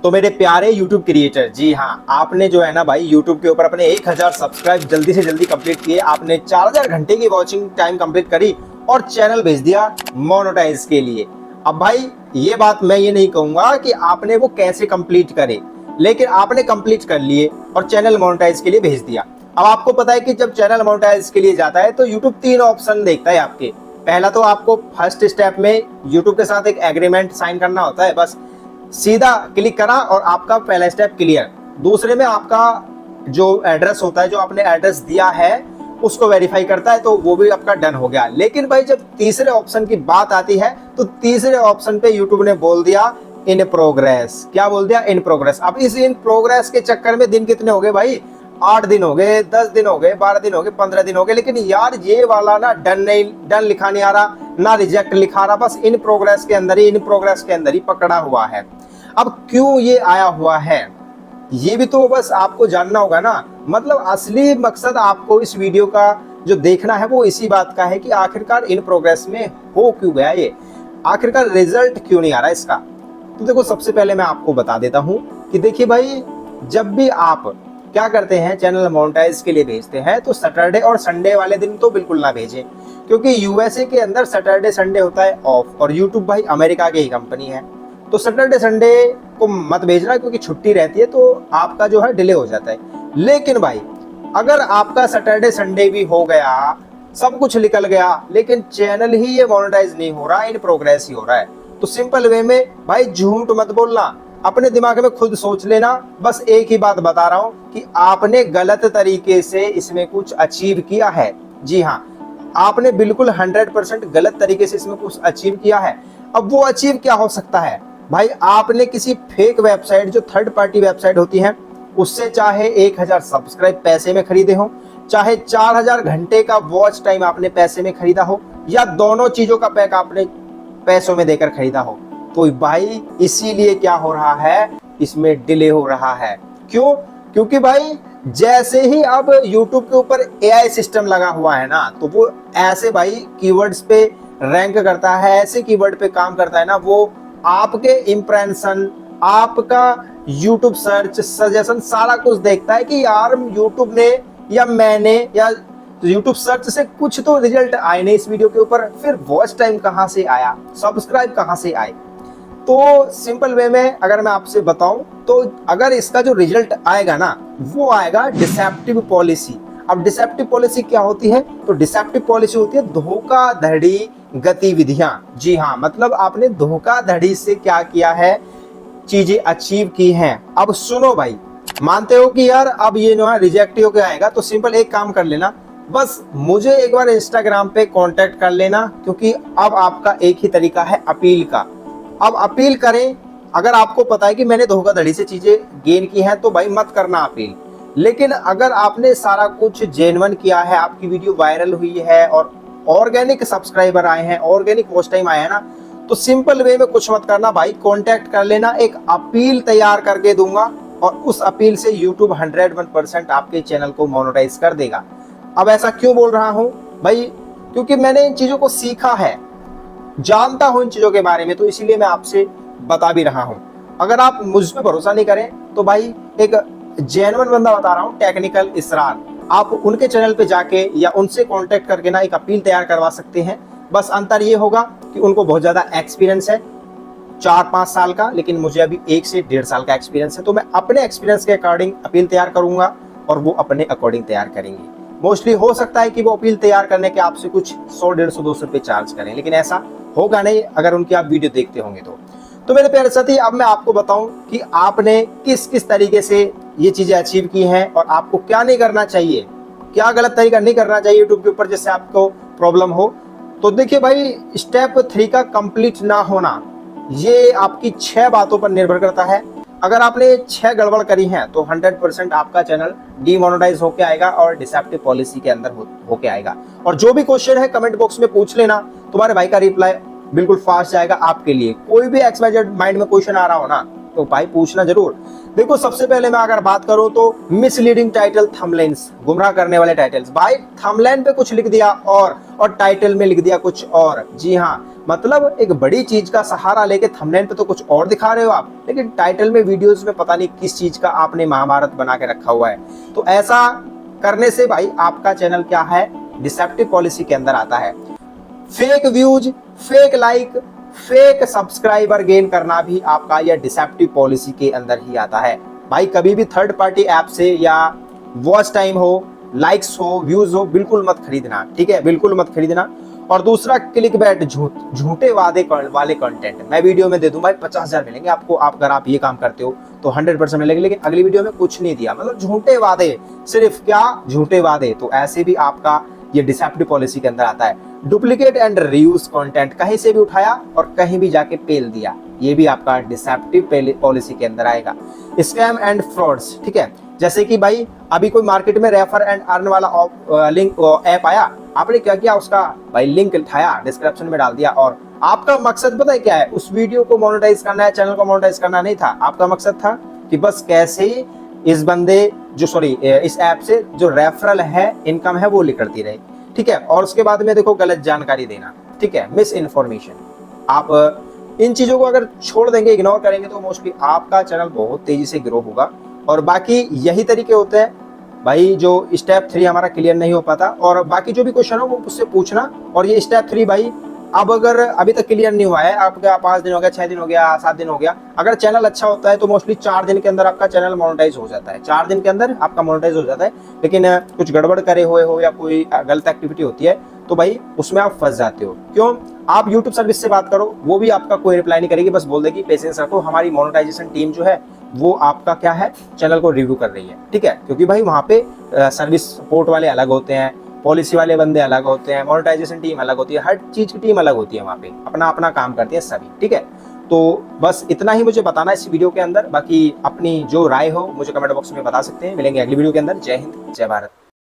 तो मेरे प्यारे YouTube क्रिएटर, जी हाँ, आपने जो है ना भाई YouTube के ऊपर अपने 1000 सब्सक्राइब जल्दी से जल्दी कंप्लीट किए। आपने 4000 घंटे की वॉचिंग टाइम कंप्लीट करी और चैनल भेज दिया मोनेटाइज के लिए। अब भाई ये बात मैं ये नहीं कहूंगा कि आपने वो कैसे कंप्लीट करे, लेकिन आपने कंप्लीट कर लिए और चैनल मोनेटाइज के लिए भेज दिया। अब आपको पता है कि जब चैनल मोनेटाइज के लिए जाता है तो YouTube 3 ऑप्शन देखता है आपके। पहला तो आपको फर्स्ट स्टेप में YouTube के साथ एक एग्रीमेंट साइन करना होता है, बस सीधा क्लिक करा और आपका पहला स्टेप क्लियर। दूसरे में आपका जो एड्रेस होता है, जो आपने एड्रेस दिया है उसको वेरीफाई करता है, तो वो भी आपका डन हो गया। लेकिन भाई जब तीसरे ऑप्शन की बात आती है तो तीसरे ऑप्शन पे यूट्यूब ने बोल दिया इन प्रोग्रेस। क्या बोल दिया? In progress. अब इस इन प्रोग्रेस के चक्कर में दिन कितने हो गए भाई? 8 दिन हो गए, 10 दिन हो गए, 12 दिन हो गए, 15 दिन हो गए, लेकिन यार ये वाला ना डन लिखा नहीं आ रहा, ना रिजेक्ट लिखा रहा, बस इन प्रोग्रेस के अंदर ही पकड़ा हुआ है। अब क्यों ये आया हुआ है, ये भी तो बस आपको जानना होगा ना। मतलब असली मकसद आपको इस वीडियो का जो देखना है वो इसी बात का है कि आखिरकार इन प्रोग्रेस में हो क्यों गया ये, आखिरकार रिजल्ट क्यों नहीं आ रहा इसका। तो देखो, सबसे पहले मैं आपको बता देता हूं कि देखिए भाई, जब भी आप क्या करते हैं, चैनल मोनेटाइज के लिए भेजते हैं, तो सैटरडे और संडे वाले दिन तो बिल्कुल ना भेजें, क्योंकि यूएसए के अंदर सैटरडे संडे होता है ऑफ, और यूट्यूब भाई अमेरिका की ही कंपनी है, तो सैटरडे संडे को मत भेजना, क्योंकि छुट्टी रहती है तो आपका जो है डिले हो जाता है। लेकिन भाई अगर आपका सैटरडे संडे भी हो गया, सब कुछ निकल गया, लेकिन चैनल ही ये मोनेटाइज नहीं हो रहा, इन प्रोग्रेस ही हो रहा है, तो सिंपल वे में भाई झूठ मत बोलना, अपने दिमाग में खुद सोच लेना। बस एक ही बात बता रहा हूं कि आपने गलत तरीके से इसमें कुछ अचीव किया है। जी हाँ, आपने बिल्कुल 100% गलत तरीके से इसमें कुछ अचीव किया है। अब वो अचीव क्या हो सकता है भाई? आपने किसी फेक वेबसाइट, जो थर्ड पार्टी वेबसाइट होती है, उससे चाहे 1000 सब्सक्राइब पैसे में खरीदे हो, चाहे 4000 घंटे का वॉच टाइम आपने पैसे में खरीदा हो, या दोनों चीजों का पैक आपने पैसों में देकर खरीदा हो, तो भाई इसीलिए क्या हो रहा है, इसमें डिले हो रहा है। क्यों? क्योंकि भाई जैसे ही अब YouTube के ऊपर AI सिस्टम लगा हुआ है ना, तो वो ऐसे भाई कीवर्ड्स पे रैंक करता है, ऐसे कीवर्ड पे काम करता है ना, वो आपके इंप्रेशन, आपका YouTube सर्च, सजेशन, सारा कुछ देखता है कि यार YouTube ने या मैंने या YouTube सर्च से कुछ तो रिजल्ट आए नहीं इस वीडियो के ऊपर, फिर वॉच टाइम कहां से आया, सब्सक्राइब कहां से आए। तो सिंपल वे में अगर मैं आपसे बताऊं, तो अगर इसका जो रिजल्ट आएगा ना, वो आएगा डिसेप्टिव पॉलिसी। अब डिसेप्टिव पॉलिसी क्या होती है? तो डिसेप्टिव पॉलिसी होती है धोखाधड़ी गतिविधियां। जी हाँ, मतलब आपने धोखाधड़ी से क्या किया है, चीजें अचीव की हैं। अब सुनो भाई, मानते हो कि यार अब ये ना रिजेक्ट हो के आएगा, तो सिंपल एक काम कर लेना, बस मुझे एक बार इंस्टाग्राम पे कांटेक्ट कर लेना, क्योंकि अब आपका एक ही तरीका है अपील का। अब अपील करें, अगर आपको पता है कि मैंने धोखाधड़ी से चीजें गेन की हैं, तो भाई मत करना अपील। लेकिन अगर आपने सारा कुछ जेन्युइन किया है, आपकी वीडियो वायरल हुई है और ऑर्गेनिक सब्सक्राइबर आए हैं, ऑर्गेनिक वॉच टाइम आया है ना, तो सिंपल वे में कुछ मत करना भाई, कांटेक्ट कर लेना, एक अपील तैयार करके दूंगा, और उस अपील से YouTube 101% आपके चैनल को मोनेटाइज कर देगा। अब ऐसा क्यों बोल रहा हूं भाई? क्योंकि मैंने इन चीजों को सीखा है, जानता हूं इन चीजों के बारे में, तो इसीलिए मैं आपसे बता भी रहा हूं। अगर आप मुझ पे भरोसा नहीं करें, तो भाई एक जेन्युइन बंदा बता रहा हूं, टेक्निकल इसरार, आप उनके चैनल पे जाके या उनसे कांटेक्ट करके ना एक अपील तैयार करवा सकते हैं। बस अंतर ये होगा कि उनको बहुत ज्यादा एक्सपीरियंस है, 4-5 साल का, लेकिन मुझे अभी 1 से 1.5 साल का एक्सपीरियंस है, तो मैं अपने एक्सपीरियंस के अकॉर्डिंग अपील तैयार करूंगा और वो अपने अकॉर्डिंग तैयार करेंगे। मोस्टली हो सकता है कि वो अपील तैयार करने के आपसे कुछ 100, 150, 200 रुपए चार्ज करें, लेकिन ऐसा होगा नहीं अगर उनकी आप वीडियो देखते होंगे तो मेरे प्यारे साथी, अब मैं आपको बताऊं कि आपने किस किस तरीके से ये चीजें अचीव की हैं और आपको क्या नहीं करना चाहिए, क्या गलत तरीका नहीं करना चाहिए यूट्यूब के ऊपर जिससे आपको प्रॉब्लम हो। तो देखिए भाई, स्टेप 3 का कंप्लीट ना होना, ये आपकी 6 बातों पर निर्भर करता है। अगर आपने 6 गड़बड़ करी हैं, तो 100% आपका चैनल डीमोनेटाइज होके आएगा और डिसेप्टिव पॉलिसी के अंदर होके आएगा। और जो भी क्वेश्चन है कमेंट बॉक्स में पूछ लेना, तुम्हारे भाई का रिप्लाई बिल्कुल फास्ट जाएगा आपके लिए। कोई भी XYZ माइंड में क्वेश्चन आ रहा हो ना, तो भाई पूछना जरूर। देखो सबसे पहले मैं अगर बात करूं तो मिसलीडिंग टाइटल थंबनेल्स, गुमराह करने वाले टाइटल्स। भाई थंबनेल पे कुछ लिख दिया और टाइटल में लिख दिया कुछ और। जी हाँ, मतलब एक बड़ी चीज का सहारा लेके थंबनेल पे तो कुछ और दिखा रहे हो आप, लेकिन टाइटल में वीडियोस में पता नहीं किस चीज का आपने महाभारत बना के रखा हुआ है। तो ऐसा करने से भाई आपका चैनल क्या है, डिसेप्टिव पॉलिसी के अंदर आता है। Fake views, fake like, fake subscriber gain करना भी आपका यह डिसेप्टिव पॉलिसी के अंदर ही आता है। भाई कभी भी थर्ड पार्टी ऐप से या वॉच टाइम हो, लाइक्स हो, व्यूज हो, बिल्कुल मत खरीदना, ठीक है, बिल्कुल मत खरीदना। और दूसरा क्लिक बैट, झूठे वादे वाले कंटेंट मैं वीडियो में दे दूं भाई 50,000 मिलेंगे आपको, आप अगर आप ये काम करते हो तो 100% मिलेंगे, लेकिन अगली वीडियो में कुछ नहीं दिया, मतलब झूठे वादे, सिर्फ क्या, झूठे वादे। तो ऐसे भी आपका ये डिसेप्टिव पॉलिसी के अंदर आता है। डुप्लीकेट एंड रीयूज कंटेंट कहीं से भी उठाया और कहीं भी जाके पेल दिया, ये भी आपका डिसेप्टिव पॉलिसी के अंदर आएगा। स्कैम एंड फ्रॉड्स, ठीक है, जैसे कि भाई अभी कोई मार्केट में रेफर एंड अर्न वाला लिंक ऐप आया, आपने क्या किया, उसका भाई लिंक उठाया, डिस्क्रिप्शन में डाल दिया, और आपका मकसद पता है क्या है, उस वीडियो को मोनेटाइज करना है, चैनल को मोनेटाइज करना नहीं था। आपका मकसद था कि बस कैसे इस बंदे इस ऐप से जो रेफरल है, इनकम है, वो निकलती रहे, ठीक है। और उसके बाद में देखो गलत जानकारी देना, ठीक है, मिस इन्फॉर्मेशन। आप इन चीजों को अगर छोड़ देंगे, इग्नोर करेंगे, तो मोस्टली आपका चैनल बहुत तेजी से ग्रो होगा। और बाकी यही तरीके होते हैं भाई, जो स्टेप 3 हमारा क्लियर नहीं हो पाता, और बाकी जो भी क्वेश्चन हो वो मुझसे पूछना। और ये स्टेप 3 भाई अब अगर अभी तक क्लियर नहीं हुआ है आपका, 5 दिन हो गया, 6 दिन हो गया, 7 दिन हो गया, अगर चैनल अच्छा होता है तो मोस्टली 4 दिन के अंदर आपका चैनल मोनेटाइज हो जाता है, 4 दिन के अंदर आपका मोनेटाइज हो जाता है। लेकिन कुछ गड़बड़ करे हुए हो या कोई गलत एक्टिविटी होती है तो भाई उसमें आप फंस जाते हो। क्यों, आप यूट्यूब सर्विस से बात करो, वो भी आपका कोई रिप्लाई नहीं करेगी, बस बोल देगी पेशेंस रखो, हमारी मोनेटाइजेशन टीम जो है वो आपका क्या है, चैनल को रिव्यू कर रही है, ठीक है। क्योंकि भाई वहां पे सर्विस सपोर्ट वाले अलग होते हैं, पॉलिसी वाले बंदे अलग होते हैं, मोनेटाइजेशन टीम अलग होती है, हर चीज की टीम अलग होती है, वहां पे अपना अपना काम करती है सभी, ठीक है। तो बस इतना ही मुझे बताना इस वीडियो के अंदर। बाकी अपनी जो राय हो मुझे कमेंट बॉक्स में बता सकते हैं। मिलेंगे अगली वीडियो के अंदर। जय हिंद, जय भारत।